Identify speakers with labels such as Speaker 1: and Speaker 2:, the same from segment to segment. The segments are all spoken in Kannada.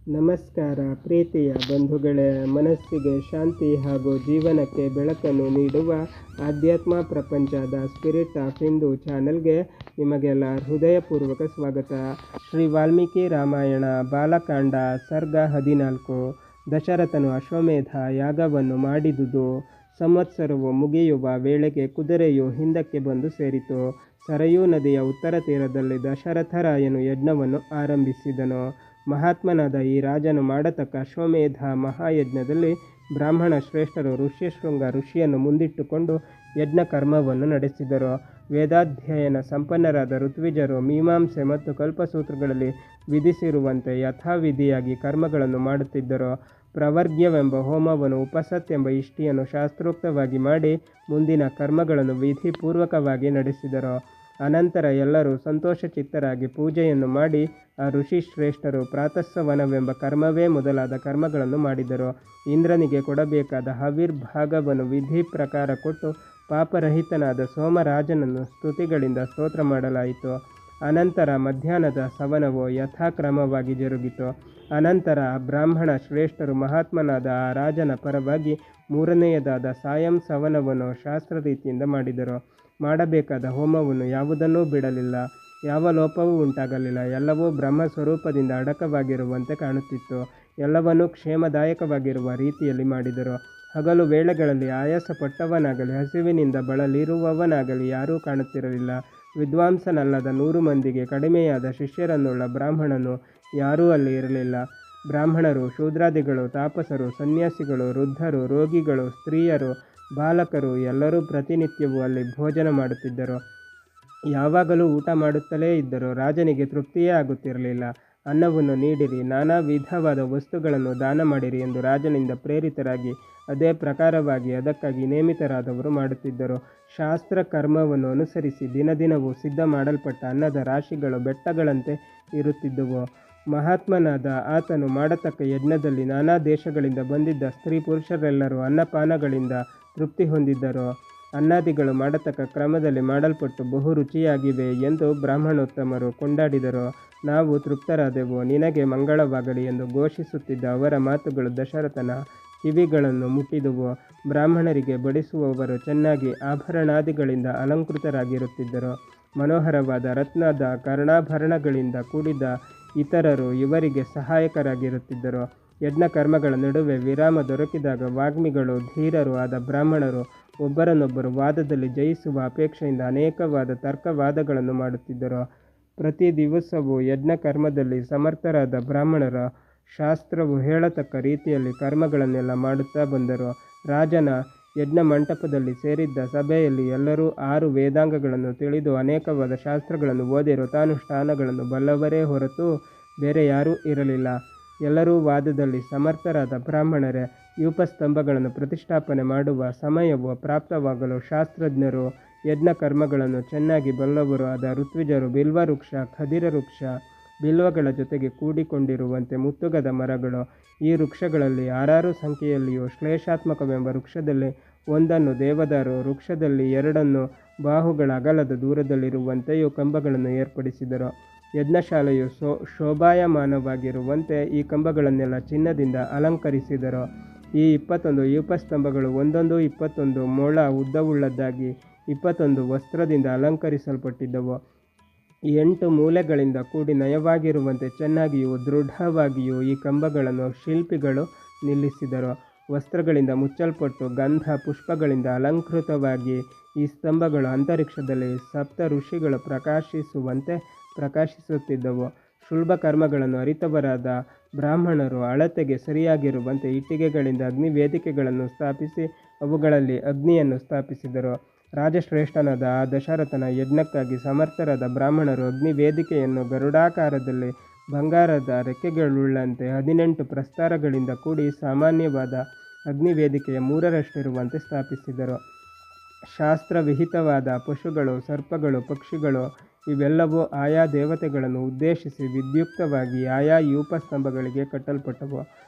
Speaker 1: ನಮಸ್ಕಾರ ಪ್ರೀತಿಯ ಬಂಧುಗಳೇ, ಮನಸ್ಸಿಗೆ ಶಾಂತಿ ಹಾಗೂ ಜೀವನಕ್ಕೆ ಬೆಳಕನ್ನು ನೀಡುವ ಆಧ್ಯಾತ್ಮ ಪ್ರಪಂಚದ ಸ್ಪಿರಿಟ್ ಆಫ್ ಹಿಂದೂ ಚಾನೆಲ್ಗೆ ನಿಮಗೆಲ್ಲ ಹೃದಯಪೂರ್ವಕ ಸ್ವಾಗತ. ಶ್ರೀ ವಾಲ್ಮೀಕಿ ರಾಮಾಯಣ ಬಾಲಕಾಂಡ ಸರ್ಗ 14. ದಶರಥನು ಅಶ್ವಮೇಧ ಯಾಗವನ್ನು ಮಾಡಿದುದು. ಸಂವತ್ಸರವು ಮುಗಿಯುವ ವೇಳೆಗೆ ಕುದುರೆಯು ಹಿಂದಕ್ಕೆ ಬಂದು ಸೇರಿತು. ಸರಯೂ ನದಿಯ ಉತ್ತರ ತೀರದಲ್ಲಿ ದಶರಥರಾಯನು ಯಜ್ಞವನ್ನು ಆರಂಭಿಸಿದನು. ಮಹಾತ್ಮನಾದ ಈ ರಾಜನು ಮಾಡತಕ್ಕ ಅಶ್ವಮೇಧ ಮಹಾಯಜ್ಞದಲ್ಲಿ ಬ್ರಾಹ್ಮಣ ಶ್ರೇಷ್ಠರು ಋಷ್ಯಶೃಂಗ ಋಷಿಯನ್ನು ಮುಂದಿಟ್ಟುಕೊಂಡು ಯಜ್ಞ ಕರ್ಮವನ್ನು ನಡೆಸಿದರು. ವೇದಾಧ್ಯಯನ ಸಂಪನ್ನರಾದ ಋತ್ವಿಜರು ಮೀಮಾಂಸೆ ಮತ್ತು ಕಲ್ಪಸೂತ್ರಗಳಲ್ಲಿ ವಿಧಿಸಿರುವಂತೆ ಯಥಾವಿಧಿಯಾಗಿ ಕರ್ಮಗಳನ್ನು ಮಾಡುತ್ತಿದ್ದರು. ಪ್ರವರ್ಗ್ಯವೆಂಬ ಹೋಮವನ್ನು, ಉಪಸತ್ ಎಂಬ ಇಷ್ಟಿಯನ್ನು ಶಾಸ್ತ್ರೋಕ್ತವಾಗಿ ಮಾಡಿ ಮುಂದಿನ ಕರ್ಮಗಳನ್ನು ವಿಧಿಪೂರ್ವಕವಾಗಿ ನಡೆಸಿದರು. ಅನಂತರ ಎಲ್ಲರೂ ಸಂತೋಷಚಿತ್ತರಾಗಿ ಪೂಜೆಯನ್ನು ಮಾಡಿ ಆ ಋಷಿ ಶ್ರೇಷ್ಠರು ಪ್ರಾತಸ್ಸವನವೆಂಬ ಕರ್ಮವೇ ಮೊದಲಾದ ಕರ್ಮಗಳನ್ನು ಮಾಡಿದರು. ಇಂದ್ರನಿಗೆ ಕೊಡಬೇಕಾದ ಹವಿರ್ಭಾಗವನ್ನು ವಿಧಿ ಪ್ರಕಾರ ಕೊಟ್ಟು ಪಾಪರಹಿತನಾದ ಸೋಮರಾಜನನ್ನು ಸ್ತುತಿಗಳಿಂದ ಸ್ತೋತ್ರ ಮಾಡಲಾಯಿತು. ಅನಂತರ ಮಧ್ಯಾಹ್ನದ ಸವನವು ಯಥಾಕ್ರಮವಾಗಿ ಜರುಗಿತು. ಅನಂತರ ಬ್ರಾಹ್ಮಣ ಶ್ರೇಷ್ಠರು ಮಹಾತ್ಮನಾದ ಆ ರಾಜನ ಪರವಾಗಿ ಮೂರನೆಯದಾದ ಸಾಯಂ ಸವನವನ್ನು ಶಾಸ್ತ್ರರೀತಿಯಿಂದ ಮಾಡಿದರು. ಮಾಡಬೇಕಾದ ಹೋಮವನ್ನು ಯಾವುದನ್ನೂ ಬಿಡಲಿಲ್ಲ, ಯಾವ ಲೋಪವೂ ಉಂಟಾಗಲಿಲ್ಲ. ಎಲ್ಲವೂ ಬ್ರಹ್ಮ ಸ್ವರೂಪದಿಂದ ಅಡಕವಾಗಿರುವಂತೆ ಕಾಣುತ್ತಿತ್ತು. ಎಲ್ಲವನ್ನೂ ಕ್ಷೇಮದಾಯಕವಾಗಿರುವ ರೀತಿಯಲ್ಲಿ ಮಾಡಿದರು. ಹಗಲು ವೇಳೆಗಳಲ್ಲಿ ಆಯಾಸಪಟ್ಟವನಾಗಲಿ ಹಸಿವಿನಿಂದ ಬಳಲಿರುವವನಾಗಲಿ ಯಾರೂ ಕಾಣುತ್ತಿರಲಿಲ್ಲ. ವಿದ್ವಾಂಸನಲ್ಲದ 100 ಮಂದಿಗೆ ಕಡಿಮೆಯಾದ ಶಿಷ್ಯರನ್ನುಳ್ಳ ಬ್ರಾಹ್ಮಣನು ಯಾರೂ ಅಲ್ಲಿ ಇರಲಿಲ್ಲ. ಬ್ರಾಹ್ಮಣರು, ಶೂದ್ರಾದಿಗಳು, ತಾಪಸರು, ಸನ್ಯಾಸಿಗಳು, ವೃದ್ಧರು, ರೋಗಿಗಳು, ಸ್ತ್ರೀಯರು, ಬಾಲಕರು ಎಲ್ಲರೂ ಪ್ರತಿನಿತ್ಯವೂ ಅಲ್ಲಿ ಭೋಜನ ಮಾಡುತ್ತಿದ್ದರು. ಯಾವಾಗಲೂ ಊಟ ಮಾಡುತ್ತಲೇ ಇದ್ದರು. ರಾಜನಿಗೆ ತೃಪ್ತಿಯೇ ಆಗುತ್ತಿರಲಿಲ್ಲ. ಅನ್ನವನ್ನು ನೀಡಿರಿ, ನಾನಾ ವಿಧವಾದ ವಸ್ತುಗಳನ್ನು ದಾನ ಮಾಡಿರಿ ಎಂದು ರಾಜನಿಂದ ಪ್ರೇರಿತರಾಗಿ ಅದೇ ಪ್ರಕಾರವಾಗಿ ಅದಕ್ಕಾಗಿ ನೇಮಿತರಾದವರು ಮಾಡುತ್ತಿದ್ದರು. ಶಾಸ್ತ್ರ ಕರ್ಮವನ್ನು ಅನುಸರಿಸಿ ದಿನದಿನವೂ ಸಿದ್ಧ ಮಾಡಲ್ಪಟ್ಟ ಅನ್ನದ ರಾಶಿಗಳು ಬೆಟ್ಟಗಳಂತೆ ಇರುತ್ತಿದ್ದುವು. ಮಹಾತ್ಮನಾದ ಆತನು ಮಾಡತಕ್ಕ ಯಜ್ಞದಲ್ಲಿ ನಾನಾ ದೇಶಗಳಿಂದ ಬಂದಿದ್ದ ಸ್ತ್ರೀ ಪುರುಷರೆಲ್ಲರೂ ಅನ್ನಪಾನಗಳಿಂದ ತೃಪ್ತಿ ಹೊಂದಿದ್ದರು. ಅನ್ನಾದಿಗಳು ಮಾಡತಕ್ಕ ಕ್ರಮದಲ್ಲಿ ಮಾಡಲ್ಪಟ್ಟು ಬಹು ರುಚಿಯಾಗಿವೆ ಎಂದು ಬ್ರಾಹ್ಮಣೋತ್ತಮರು ಕೊಂಡಾಡಿದರು. ನಾವು ತೃಪ್ತರಾದೆವು, ನಿನಗೆ ಮಂಗಳವಾಗಲಿ ಎಂದು ಘೋಷಿಸುತ್ತಿದ್ದ ಅವರ ಮಾತುಗಳು ದಶರಥನ ಕಿವಿಗಳನ್ನು ಮುಟ್ಟಿದುವು. ಬ್ರಾಹ್ಮಣರಿಗೆ ಬಡಿಸುವವರು ಚೆನ್ನಾಗಿ ಆಭರಣಾದಿಗಳಿಂದ ಅಲಂಕೃತರಾಗಿರುತ್ತಿದ್ದರು. ಮನೋಹರವಾದ ರತ್ನದ ಕರ್ಣಾಭರಣಗಳಿಂದ ಕೂಡಿದ ಇತರರು ಇವರಿಗೆ ಸಹಾಯಕರಾಗಿರುತ್ತಿದ್ದರು. ಯಜ್ಞ ಕರ್ಮಗಳ ನಡುವೆ ವಿರಾಮ ದೊರಕಿದಾಗ ವಾಗ್ಮಿಗಳು, ಧೀರರು ಆದ ಬ್ರಾಹ್ಮಣರು ಒಬ್ಬರನ್ನೊಬ್ಬರು ವಾದದಲ್ಲಿ ಜಯಿಸುವ ಅಪೇಕ್ಷೆಯಿಂದ ಅನೇಕವಾದ ತರ್ಕವಾದಗಳನ್ನು ಮಾಡುತ್ತಿದ್ದರು. ಪ್ರತಿ ದಿವಸವೂ ಯಜ್ಞ ಕರ್ಮದಲ್ಲಿ ಸಮರ್ಥರಾದ ಬ್ರಾಹ್ಮಣರ ಶಾಸ್ತ್ರವು ಹೇಳತಕ್ಕ ರೀತಿಯಲ್ಲಿ ಕರ್ಮಗಳನ್ನೆಲ್ಲ ಮಾಡುತ್ತಾ ಬಂದರು. ರಾಜನ ಯಜ್ಞ ಮಂಟಪದಲ್ಲಿ ಸೇರಿದ್ದ ಸಭೆಯಲ್ಲಿ ಎಲ್ಲರೂ 6 ವೇದಾಂಗಗಳನ್ನು ತಿಳಿದು ಅನೇಕವಾದ ಶಾಸ್ತ್ರಗಳನ್ನು ಓದಿ ವ್ರತಾನುಷ್ಠಾನಗಳನ್ನು ಬಲ್ಲವರೇ ಹೊರತು ಬೇರೆ ಯಾರೂ ಇರಲಿಲ್ಲ. ಎಲ್ಲರೂ ವಾದದಲ್ಲಿ ಸಮರ್ಥರಾದ ಬ್ರಾಹ್ಮಣರೇ. ಯೂಪಸ್ತಂಭಗಳನ್ನು ಪ್ರತಿಷ್ಠಾಪನೆ ಮಾಡುವ ಸಮಯವು ಪ್ರಾಪ್ತವಾಗಲು ಶಾಸ್ತ್ರಜ್ಞರು, ಯಜ್ಞ ಕರ್ಮಗಳನ್ನು ಚೆನ್ನಾಗಿ ಬಲ್ಲವರು ಆದ ಋತ್ವಿಜರು ಬಿಲ್ವವೃಕ್ಷ, ಖದಿರ ವೃಕ್ಷ, ಬಿಲ್ವಗಳ ಜೊತೆಗೆ ಕೂಡಿಕೊಂಡಿರುವಂತೆ ಮುತ್ತುಗದ ಮರಗಳು, ಈ ವೃಕ್ಷಗಳಲ್ಲಿ 6 ಸಂಖ್ಯೆಯಲ್ಲಿಯೂ ಶ್ಲೇಷಾತ್ಮಕವೆಂಬ ವೃಕ್ಷದಲ್ಲಿ 1 ದೇವದಾರು ವೃಕ್ಷದಲ್ಲಿ 2 ಬಾಹುಗಳ ಅಗಲದ ದೂರದಲ್ಲಿರುವಂತೆಯೂ ಕಂಬಗಳನ್ನು ಏರ್ಪಡಿಸಿದರು. ಯಜ್ಞಶಾಲೆಯು ಶೋಭಾಯಮಾನವಾಗಿರುವಂತೆ ಈ ಕಂಬಗಳನ್ನೆಲ್ಲ ಚಿನ್ನದಿಂದ ಅಲಂಕರಿಸಿದರು. ಈ 21 ಯೂಪಸ್ತಂಭಗಳು ಒಂದೊಂದು 21 ಮೊಳ ಉದ್ದವುಳ್ಳದ್ದಾಗಿ 21 ವಸ್ತ್ರದಿಂದ ಅಲಂಕರಿಸಲ್ಪಟ್ಟಿದ್ದವು. 8 ಮೂಲೆಗಳಿಂದ ಕೂಡಿ ನಯವಾಗಿರುವಂತೆ ಚೆನ್ನಾಗಿಯೂ ದೃಢವಾಗಿಯೂ ಈ ಕಂಬಗಳನ್ನು ಶಿಲ್ಪಿಗಳು ನಿಲ್ಲಿಸಿದರು. ವಸ್ತ್ರಗಳಿಂದ ಮುಚ್ಚಲ್ಪಟ್ಟು ಗಂಧ ಪುಷ್ಪಗಳಿಂದ ಅಲಂಕೃತವಾಗಿ ಈ ಸ್ತಂಭಗಳು ಅಂತರಿಕ್ಷದಲ್ಲಿ 7 ಋಷಿಗಳು ಪ್ರಕಾಶಿಸುವಂತೆ ಪ್ರಕಾಶಿಸುತ್ತಿದ್ದವು. ಶುಲ್ಬ ಕರ್ಮಗಳನ್ನು ಅರಿತವರಾದ ಬ್ರಾಹ್ಮಣರು ಅಳತೆಗೆ ಸರಿಯಾಗಿರುವಂತೆ ಇಟ್ಟಿಗೆಗಳಿಂದ ಅಗ್ನಿ ವೇದಿಕೆಗಳನ್ನು ಸ್ಥಾಪಿಸಿ ಅವುಗಳಲ್ಲಿ ಅಗ್ನಿಯನ್ನು ಸ್ಥಾಪಿಸಿದರು. ರಾಜಶ್ರೇಷ್ಠನಾದ ಆ ದಶರಥನ ಯಜ್ಞಕ್ಕಾಗಿ ಸಮರ್ಥರಾದ ಬ್ರಾಹ್ಮಣರು ಅಗ್ನಿ ವೇದಿಕೆಯನ್ನು ಗರುಡಾಕಾರದಲ್ಲಿ ಬಂಗಾರದ ರೆಕ್ಕೆಗಳುಳ್ಳಂತೆ 18 ಪ್ರಸ್ತರಗಳಿಂದ ಕೂಡಿ ಸಾಮಾನ್ಯವಾದ ಅಗ್ನಿ ವೇದಿಕೆಯ 3ರಷ್ಟಿರುವಂತೆ ಸ್ಥಾಪಿಸಿದರು. ಶಾಸ್ತ್ರವಿಹಿತವಾದ ಪಶುಗಳು, ಸರ್ಪಗಳು, ಪಕ್ಷಿಗಳು ಇವೆಲ್ಲವೂ ಆಯಾ ದೇವತೆಗಳನ್ನು ಉದ್ದೇಶಿಸಿ ವಿದ್ಯುಕ್ತವಾಗಿ ಆಯಾ ಯೂಪಸ್ತಂಭಗಳಿಗೆ ಕಟ್ಟಲ್ಪಟ್ಟವು.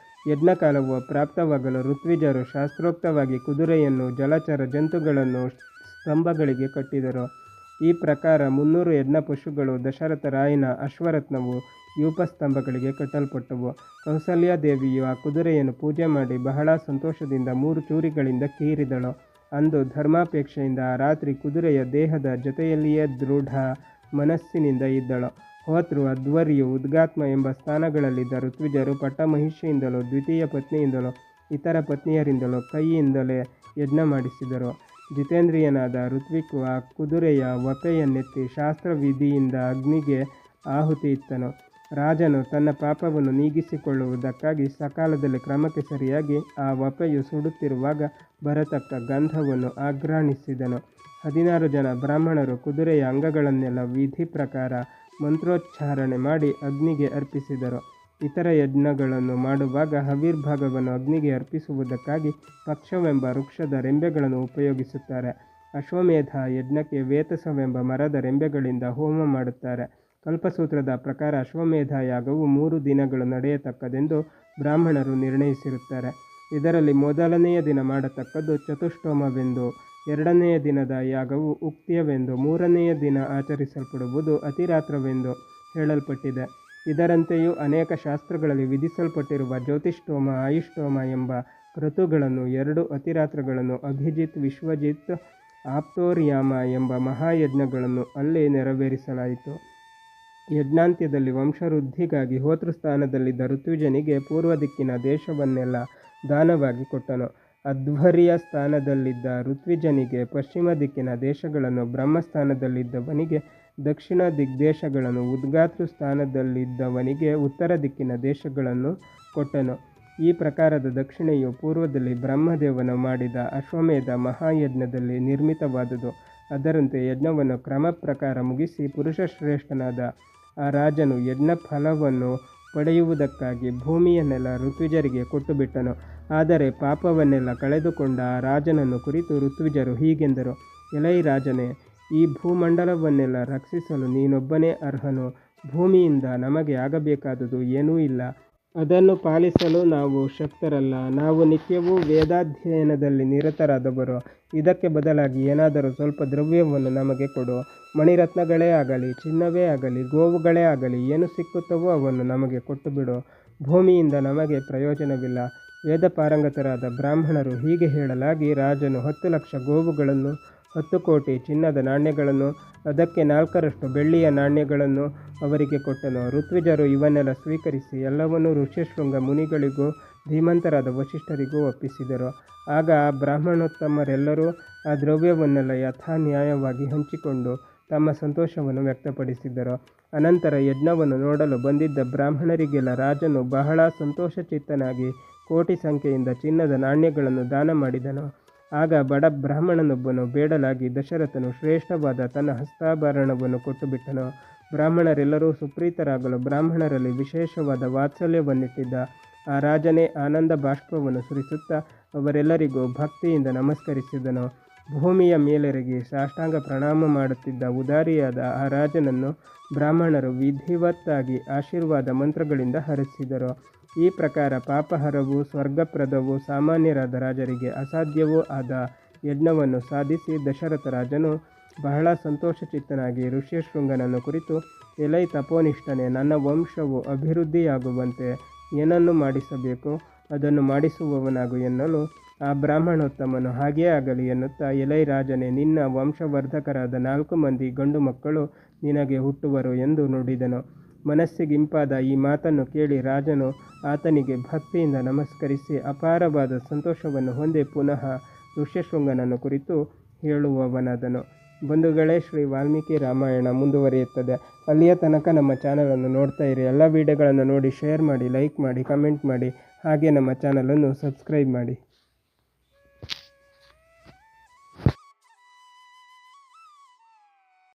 Speaker 1: ಯಜ್ಞಕಾಲವು ಪ್ರಾಪ್ತವಾಗಲು ಋತ್ವಿಜರು ಶಾಸ್ತ್ರೋಕ್ತವಾಗಿ ಕುದುರೆಯನ್ನು, ಜಲಚರ ಜಂತುಗಳನ್ನು ಸ್ತಂಭಗಳಿಗೆ ಕಟ್ಟಿದರು. ಈ ಪ್ರಕಾರ 300 ಯಜ್ಞ ಪಶುಗಳು ದಶರಥ ರಾಯನ ಅಶ್ವರತ್ನವು ಯೂಪಸ್ತಂಭಗಳಿಗೆ ಕಟ್ಟಲ್ಪಟ್ಟವು. ಕೌಸಲ್ಯಾದೇವಿಯು ಆ ಕುದುರೆಯನ್ನು ಪೂಜೆ ಮಾಡಿ ಬಹಳ ಸಂತೋಷದಿಂದ 3 ಚೂರಿಗಳಿಂದ ಕೀರಿದಳು. ಅಂದು ಧರ್ಮಾಪೇಕ್ಷೆಯಿಂದ ಆ ರಾತ್ರಿ ಕುದುರೆಯ ದೇಹದ ಜೊತೆಯಲ್ಲಿಯೇ ದೃಢ ಮನಸ್ಸಿನಿಂದ ಇದ್ದಳು. ಹೋತೃ, ಅಧ್ವರ್ಯು, ಉದ್ಗಾತ್ಮ ಎಂಬ ಸ್ಥಾನಗಳಲ್ಲಿದ್ದ ಋತ್ವಿಜರು ಪಟ್ಟಮಹಿಷಿಯಿಂದಲೂ ದ್ವಿತೀಯ ಪತ್ನಿಯಿಂದಲೂ ಇತರ ಪತ್ನಿಯರಿಂದಲೂ ಕೈಯಿಂದಲೇ ಯಜ್ಞ ಮಾಡಿಸಿದರು. ಜಿತೇಂದ್ರಿಯನಾದ ಋತ್ವಿಕು ಆ ಕುದುರೆಯ ವಪೆಯನ್ನೆತ್ತಿ ಶಾಸ್ತ್ರವಿಧಿಯಿಂದ ಅಗ್ನಿಗೆ ಆಹುತಿ ಇತ್ತನು. ರಾಜನು ತನ್ನ ಪಾಪವನ್ನು ನೀಗಿಸಿಕೊಳ್ಳುವುದಕ್ಕಾಗಿ ಸಕಾಲದಲ್ಲಿ ಕ್ರಮಕ್ಕೆ ಸರಿಯಾಗಿ ಆ ವಪೆಯು ಸುಡುತ್ತಿರುವಾಗ ಬರತಕ್ಕ ಗಂಧವನ್ನು ಆಘ್ರಾಣಿಸಿದನು. 16 ಜನ ಬ್ರಾಹ್ಮಣರು ಕುದುರೆಯ ಅಂಗಗಳನ್ನೆಲ್ಲ ವಿಧಿ ಪ್ರಕಾರ ಮಂತ್ರೋಚ್ಚಾರಣೆ ಮಾಡಿ ಅಗ್ನಿಗೆ ಅರ್ಪಿಸಿದರು. ಇತರ ಯಜ್ಞಗಳನ್ನು ಮಾಡುವಾಗ ಹವಿರ್ಭಾಗವನ್ನು ಅಗ್ನಿಗೆ ಅರ್ಪಿಸುವುದಕ್ಕಾಗಿ ಪಕ್ಷವೆಂಬ ವೃಕ್ಷದ ರೆಂಬೆಗಳನ್ನು ಉಪಯೋಗಿಸುತ್ತಾರೆ. ಅಶ್ವಮೇಧ ಯಜ್ಞಕ್ಕೆ ವೇತಸವೆಂಬ ಮರದ ರೆಂಬೆಗಳಿಂದ ಹೋಮ ಮಾಡುತ್ತಾರೆ. ಕಲ್ಪಸೂತ್ರದ ಪ್ರಕಾರ ಅಶ್ವಮೇಧ ಯಾಗವು 3 ದಿನಗಳು ನಡೆಯತಕ್ಕದೆಂದು ಬ್ರಾಹ್ಮಣರು ನಿರ್ಣಯಿಸಿರುತ್ತಾರೆ. ಇದರಲ್ಲಿ ಮೊದಲನೆಯ ದಿನ ಮಾಡತಕ್ಕದ್ದು ಚತುಷ್ಟೋಮವೆಂದು, 2ನೆಯ ದಿನದ ಯಾಗವು ಉಕ್ತ್ಯವೆಂದು, 3ನೆಯ ದಿನ ಆಚರಿಸಲ್ಪಡುವುದು ಅತಿರಾತ್ರವೆಂದು ಹೇಳಲ್ಪಟ್ಟಿದೆ. ಇದರಂತೆಯೂ ಅನೇಕ ಶಾಸ್ತ್ರಗಳಲ್ಲಿ ವಿಧಿಸಲ್ಪಟ್ಟಿರುವ ಜ್ಯೋತಿಷ್ಠೋಮ, ಆಯುಷ್ಠೋಮ ಎಂಬ ಕ್ರತುಗಳನ್ನು 2 ಅತಿರಾತ್ರಗಳನ್ನು, ಅಭಿಜಿತ್, ವಿಶ್ವಜಿತ್, ಆಪ್ತೋರ್ಯಾಮ ಎಂಬ ಮಹಾಯಜ್ಞಗಳನ್ನು ಅಲ್ಲಿ ನೆರವೇರಿಸಲಾಯಿತು. ಯಜ್ಞಾಂತ್ಯದಲ್ಲಿ ವಂಶವೃದ್ಧಿಗಾಗಿ ಹೋತೃಸ್ಥಾನದಲ್ಲಿದ್ದ ಋತ್ವಿಜನಿಗೆ ಪೂರ್ವ ದಿಕ್ಕಿನ ದೇಶವನ್ನೆಲ್ಲ ದಾನವಾಗಿ ಕೊಟ್ಟನು. ಅಧ್ವರ್ಯ ಸ್ಥಾನದಲ್ಲಿದ್ದ ಋತ್ವಿಜನಿಗೆ ಪಶ್ಚಿಮ ದಿಕ್ಕಿನ ದೇಶಗಳನ್ನು, ಬ್ರಹ್ಮಸ್ಥಾನದಲ್ಲಿದ್ದವನಿಗೆ ದಕ್ಷಿಣ ದಿಗ್ದೇಶಗಳನ್ನು, ಉದ್ಗಾತೃ ಸ್ಥಾನದಲ್ಲಿದ್ದವನಿಗೆ ಉತ್ತರ ದಿಕ್ಕಿನ ದೇಶಗಳನ್ನು ಕೊಟ್ಟನು. ಈ ಪ್ರಕಾರದ ದಕ್ಷಿಣೆಯು ಪೂರ್ವದಲ್ಲಿ ಬ್ರಹ್ಮದೇವನು ಮಾಡಿದ ಅಶ್ವಮೇಧ ಮಹಾಯಜ್ಞದಲ್ಲಿ ನಿರ್ಮಿತವಾದುದು. ಅದರಂತೆ ಯಜ್ಞವನ್ನು ಕ್ರಮ ಪ್ರಕಾರ ಮುಗಿಸಿ ಪುರುಷಶ್ರೇಷ್ಠನಾದ ಆ ರಾಜನು ಯಜ್ಞ ಫಲವನ್ನು ಪಡೆಯುವುದಕ್ಕಾಗಿ ಭೂಮಿಯನ್ನೆಲ್ಲ ಋತ್ವಿಜರಿಗೆ ಕೊಟ್ಟುಬಿಟ್ಟನು. ಆದರೆ ಪಾಪವನ್ನೆಲ್ಲ ಕಳೆದುಕೊಂಡ ಆ ರಾಜನನ್ನು ಕುರಿತು ಋತ್ವಿಜರು ಹೀಗೆಂದರು: ಎಲೈ ರಾಜನೇ, ಈ ಭೂಮಂಡಲವನ್ನೆಲ್ಲ ರಕ್ಷಿಸಲು ನೀನೊಬ್ಬನೇ ಅರ್ಹನು. ಭೂಮಿಯಿಂದ ನಮಗೆ ಆಗಬೇಕಾದುದು ಏನೂ ಇಲ್ಲ. ಅದನ್ನು ಪಾಲಿಸಲು ನಾವು ಶಕ್ತರಲ್ಲ. ನಾವು ನಿತ್ಯವೂ ವೇದಾಧ್ಯಯನದಲ್ಲಿ ನಿರತರಾದವರು. ಇದಕ್ಕೆ ಬದಲಾಗಿ ಏನಾದರೂ ಸ್ವಲ್ಪ ದ್ರವ್ಯವನ್ನು ನಮಗೆ ಕೊಡು. ಮಣಿರತ್ನಗಳೇ ಆಗಲಿ, ಚಿನ್ನವೇ ಆಗಲಿ, ಗೋವುಗಳೇ ಆಗಲಿ, ಏನು ಸಿಕ್ಕುತ್ತವೋ ಅವನ್ನು ನಮಗೆ ಕೊಟ್ಟುಬಿಡು. ಭೂಮಿಯಿಂದ ನಮಗೆ ಪ್ರಯೋಜನವಿಲ್ಲ. ವೇದ ಪಾರಂಗತರಾದ ಬ್ರಾಹ್ಮಣರು ಹೀಗೆ ಹೇಳಲಾಗಿ ರಾಜನು 10 ಲಕ್ಷ ಗೋವುಗಳನ್ನು, 10 ಕೋಟಿ ಚಿನ್ನದ ನಾಣ್ಯಗಳನ್ನು, ಅದಕ್ಕೆ 4ರಷ್ಟು ಬೆಳ್ಳಿಯ ನಾಣ್ಯಗಳನ್ನು ಅವರಿಗೆ ಕೊಟ್ಟನು. ಋತ್ವಿಜರು ಇವನ್ನೆಲ್ಲ ಸ್ವೀಕರಿಸಿ ಎಲ್ಲವನ್ನೂ ಋಷ್ಯಶೃಂಗ ಮುನಿಗಳಿಗೂ ಧೀಮಂತರಾದ ವಸಿಷ್ಠರಿಗೂ ಒಪ್ಪಿಸಿದರು. ಆಗ ಆ ಬ್ರಾಹ್ಮಣೋತ್ತಮರೆಲ್ಲರೂ ಆ ದ್ರವ್ಯವನ್ನೆಲ್ಲ ಯಥಾನ್ಯಾಯವಾಗಿ ಹಂಚಿಕೊಂಡು ತಮ್ಮ ಸಂತೋಷವನ್ನು ವ್ಯಕ್ತಪಡಿಸಿದರು. ಅನಂತರ ಯಜ್ಞವನ್ನು ನೋಡಲು ಬಂದಿದ್ದ ಬ್ರಾಹ್ಮಣರಿಗೆಲ್ಲ ರಾಜನು ಬಹಳ ಸಂತೋಷಚಿತ್ತನಾಗಿ ಕೋಟಿ ಸಂಖ್ಯೆಯಿಂದ ಚಿನ್ನದ ನಾಣ್ಯಗಳನ್ನು ದಾನ ಮಾಡಿದನು. ಆಗ ಬಡ ಬ್ರಾಹ್ಮಣನೊಬ್ಬನು ಬೇಡಲಾಗಿ ದಶರಥನು ಶ್ರೇಷ್ಠವಾದ ತನ್ನ ಹಸ್ತಾಭರಣವನ್ನು ಕೊಟ್ಟುಬಿಟ್ಟನು. ಬ್ರಾಹ್ಮಣರೆಲ್ಲರೂ ಸುಪ್ರೀತರಾಗಲು ಬ್ರಾಹ್ಮಣರಲ್ಲಿ ವಿಶೇಷವಾದ ವಾತ್ಸಲ್ಯವನ್ನಿಟ್ಟಿದ್ದ ಆ ರಾಜನೇ ಆನಂದ ಬಾಷ್ಪವನ್ನು ಸುರಿಸುತ್ತಾ ಅವರೆಲ್ಲರಿಗೂ ಭಕ್ತಿಯಿಂದ ನಮಸ್ಕರಿಸಿದನು. ಭೂಮಿಯ ಮೇಲೆರಗಿ ಸಾಷ್ಟಾಂಗ ಪ್ರಣಾಮ ಮಾಡುತ್ತಿದ್ದ ಉದಾರಿಯಾದ ಆ ರಾಜನನ್ನು ಬ್ರಾಹ್ಮಣರು ವಿಧಿವತ್ತಾಗಿ ಆಶೀರ್ವಾದ ಮಂತ್ರಗಳಿಂದ ಹರಸಿದರು. ಈ ಪ್ರಕಾರ ಪಾಪಹರವೂ ಸ್ವರ್ಗಪ್ರದವೂ ಸಾಮಾನ್ಯರಾದ ರಾಜರಿಗೆ ಅಸಾಧ್ಯವೂ ಆದ ಯಜ್ಞವನ್ನು ಸಾಧಿಸಿ ದಶರಥ ರಾಜನು ಬಹಳ ಸಂತೋಷಚಿತ್ತನಾಗಿ ಋಷ್ಯಶೃಂಗನನ್ನು ಕುರಿತು: ಎಲೈ ತಪೋನಿಷ್ಠನೇ, ನನ್ನ ವಂಶವು ಅಭಿವೃದ್ಧಿಯಾಗುವಂತೆ ಏನನ್ನು ಮಾಡಿಸಬೇಕೋ ಅದನ್ನು ಮಾಡಿಸುವವನಾಗು ಎನ್ನಲು ಆ ಬ್ರಾಹ್ಮಣೋತ್ತಮನು ಹಾಗೆಯೇ ಆಗಲಿ ಎನ್ನುತ್ತಾ, ಎಲೈ ರಾಜನೇ, ನಿನ್ನ ವಂಶವರ್ಧಕರಾದ 4 ಮಂದಿ ಗಂಡು ಮಕ್ಕಳು ನಿನಗೆ ಹುಟ್ಟುವರು ಎಂದು ನುಡಿದನು. ಮನಸ್ಸಿಗಿಂಪಾದ ಈ ಮಾತನ್ನು ಕೇಳಿ ರಾಜನು ಆತನಿಗೆ ಭಕ್ತಿಯಿಂದ ನಮಸ್ಕರಿಸಿ ಅಪಾರವಾದ ಸಂತೋಷವನ್ನು ಹೊಂದಿ ಪುನಃ ಋಷ್ಯಶೃಂಗನನ್ನು ಕುರಿತು ಹೇಳುವವನಾದನು. ಬಂಧುಗಳೇ, ಶ್ರೀ ವಾಲ್ಮೀಕಿ ರಾಮಾಯಣ ಮುಂದುವರಿಯುತ್ತದೆ. ಅಲ್ಲಿಯ ತನಕ ನಮ್ಮ ಚಾನಲನ್ನು ನೋಡ್ತಾ ಇರಿ. ಎಲ್ಲ ವಿಡಿಯೋಗಳನ್ನು ನೋಡಿ ಶೇರ್ ಮಾಡಿ, ಲೈಕ್ ಮಾಡಿ, ಕಮೆಂಟ್ ಮಾಡಿ, ಹಾಗೆ ನಮ್ಮ ಚಾನಲನ್ನು ಸಬ್ಸ್ಕ್ರೈಬ್ ಮಾಡಿ.